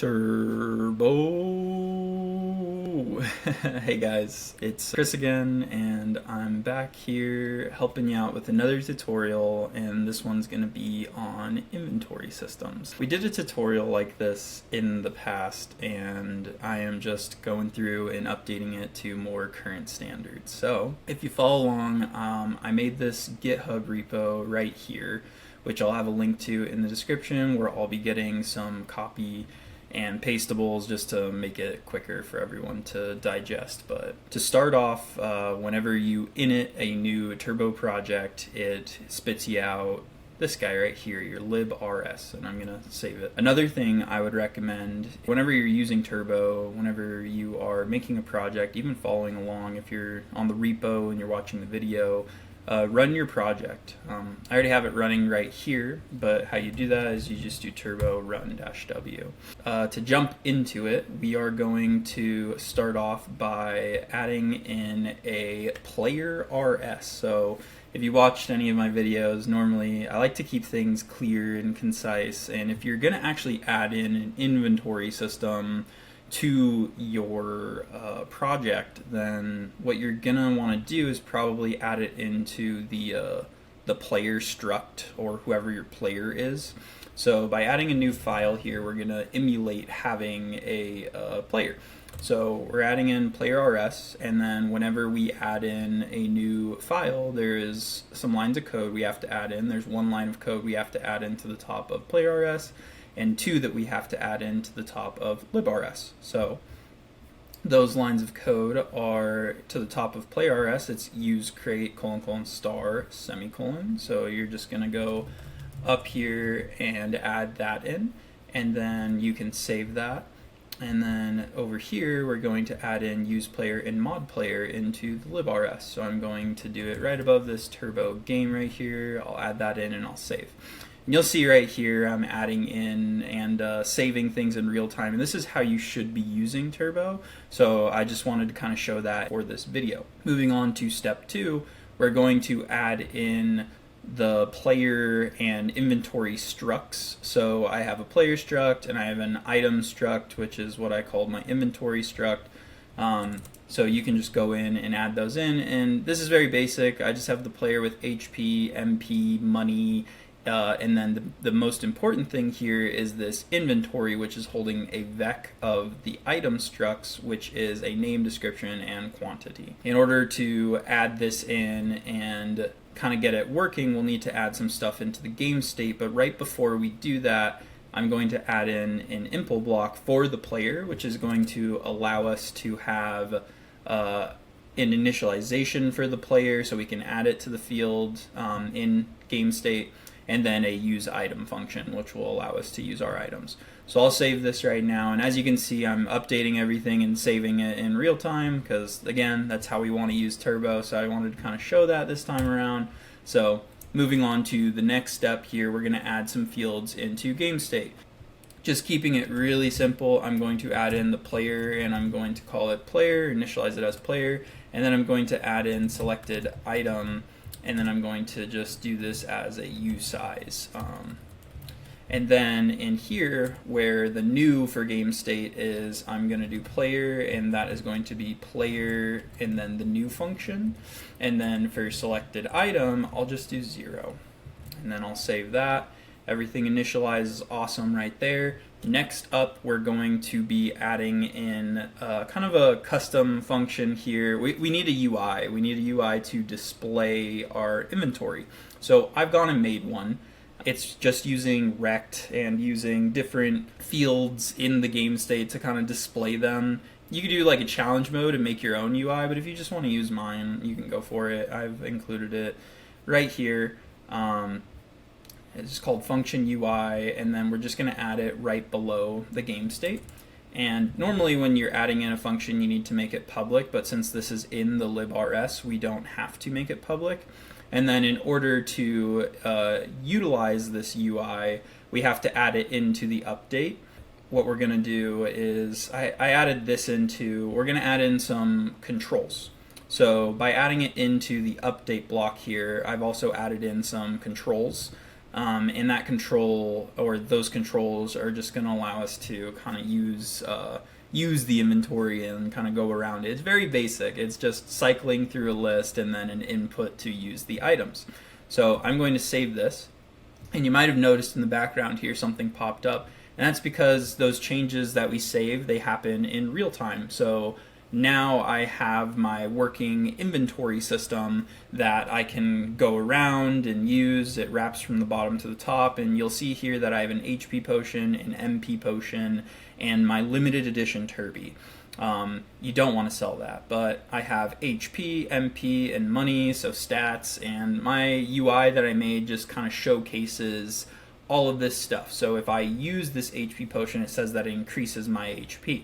Turbo. Hey guys, it's Chris again, and I'm back here helping you out with another tutorial, and this one's going to be on inventory systems. We did a tutorial like this in the past, and I am just going through and updating it to more current standards. So if you follow along, I made this GitHub repo right here, which I'll have a link to in the description, where I'll be getting some copy and pastables just to make it quicker for everyone to digest. But to start off, whenever you init a new Turbo project, it spits you out this guy right here, your lib.rs, and I'm gonna save it. Another thing I would recommend, whenever you're using Turbo, whenever you are making a project, even following along, if you're on the repo and you're watching the video, run your project. I already have it running right here, but how you do that is you just do turbo run-w. To jump into it, we are going to start off by adding in a player.rs. So if you watched any of my videos, normally I like to keep things clear and concise, and if you're going to actually add in an inventory system to your project, then what you're gonna want to do is probably add it into the player struct, or whoever your player is. So by adding a new file here, we're gonna emulate having a player. So we're adding in player.rs, and then whenever we add in a new file, there is some lines of code we have to add in. There's one line of code we have to add into the top of player.rs, and two that we have to add into the top of lib.rs. So those lines of code are to the top of player.rs, it's use create : star semicolon. So you're just going to go up here and add that in, and then you can save that. And then over here, we're going to add in use player and mod player into the lib.rs. So I'm going to do it right above this turbo game right here. I'll add that in and I'll save. And you'll see right here I'm adding in and saving things in real time, and this is how you should be using Turbo, so I just wanted to kind of show that for this video. Moving on to step 2, we're going to add in the player and inventory structs. So I have a player struct and I have an item struct, which is what I called my inventory struct. So you can just go in and add those in, and this is very basic. I just have the player with HP, MP, money, and then the most important thing here is this inventory, which is holding a vec of the item structs, which is a name, description, and quantity. In order to add this in and kind of get it working, we'll need to add some stuff into the GameState, but right before we do that, I'm going to add in an impl block for the player, which is going to allow us to have an initialization for the player, so we can add it to the field in GameState, and then a use item function, which will allow us to use our items. So I'll save this right now, and as you can see, I'm updating everything and saving it in real time, because again, that's how we want to use Turbo, so I wanted to kind of show that this time around. So moving on to the next step here, we're going to add some fields into GameState. Just keeping it really simple, I'm going to add in the player, and I'm going to call it player, initialize it as player, and then I'm going to add in selected item, and then I'm going to just do this as a usize. And then in here, where the new for GameState is, I'm going to do player, and that is going to be player and then the new function. And then for selected item, I'll just do 0. And then I'll save that. Everything initializes awesome right there. Next up, we're going to be adding in kind of a custom function here. We need a UI. We need a UI to display our inventory. So I've gone and made one. It's just using rect and using different fields in the game state to kind of display them. You could do like a challenge mode and make your own UI, but if you just want to use mine, you can go for it. I've included it right here. It's called function UI, and then we're just going to add it right below the game state. And normally when you're adding in a function, you need to make it public, but since this is in the lib.rs, we don't have to make it public. And then in order to utilize this UI, we have to add it into the update. What we're going to do is, I added this into, we're going to add in some controls. So by adding it into the update block here, I've also added in some controls. And that control, or those controls, are just going to allow us to kind of use the inventory and kind of go around it. It's very basic. It's just cycling through a list and then an input to use the items. So I'm going to save this, and you might have noticed in the background here something popped up, and that's because those changes that we save, they happen in real time. So now I have my working inventory system that I can go around and use. It wraps from the bottom to the top, and you'll see here that I have an HP potion, an MP potion, and my limited edition Turby. You don't want to sell that, but I have HP, MP, and money, so stats, and my UI that I made just kind of showcases all of this stuff. So if I use this HP potion, it says that it increases my HP.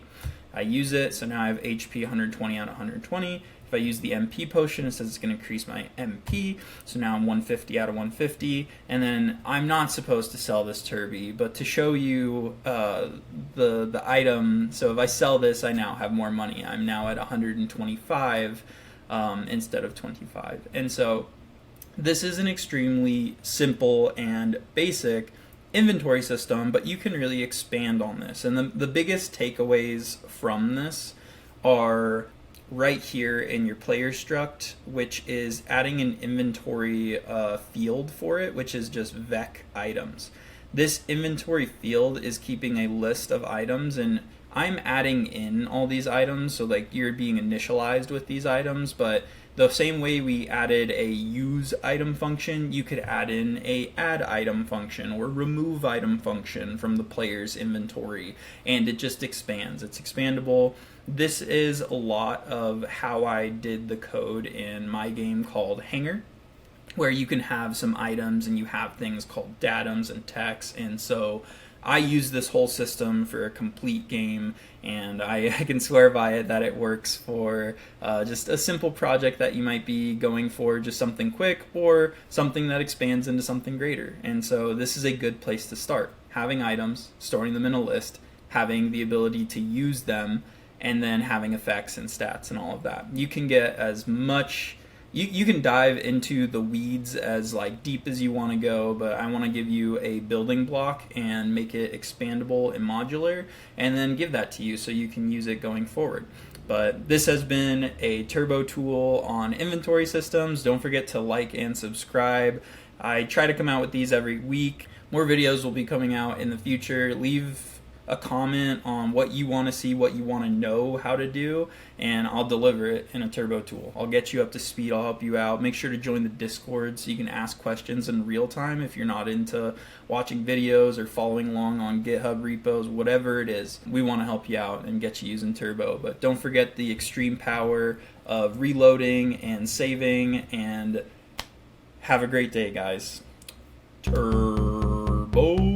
I use it, so now I have HP 120 out of 120. If I use the MP potion, it says it's going to increase my MP, so now I'm 150 out of 150. And then I'm not supposed to sell this Turby, but to show you the item, so if I sell this, I now have more money. I'm now at 125 instead of 25. And so this is an extremely simple and basic inventory system, but you can really expand on this. And the biggest takeaways from this are right here in your player struct, which is adding an inventory field for it, which is just vec items. This inventory field is keeping a list of items, and I'm adding in all these items, so like you're being initialized with these items, but the same way we added a use item function, you could add in a add item function or remove item function from the player's inventory, and it just expands. It's expandable. This is a lot of how I did the code in my game called Hanger, where you can have some items and you have things called datums and texts, and so I use this whole system for a complete game, and I can swear by it that it works for just a simple project that you might be going for, just something quick or something that expands into something greater. And so this is a good place to start. Having items, storing them in a list, having the ability to use them, and then having effects and stats and all of that. You can get as much... You can dive into the weeds as like deep as you want to go, but I want to give you a building block and make it expandable and modular, and then give that to you so you can use it going forward. But this has been a Turbo tool on inventory systems. Don't forget to like and subscribe. I try to come out with these every week. More videos will be coming out in the future. Leave a comment on what you want to see, what you want to know how to do, and I'll deliver it in a Turbo tool. I'll get you up to speed, I'll help you out. Make sure to join the Discord so you can ask questions in real time if you're not into watching videos or following along on GitHub repos, whatever it is. We want to help you out and get you using Turbo, but don't forget the extreme power of reloading and saving, and have a great day, guys. Turbo.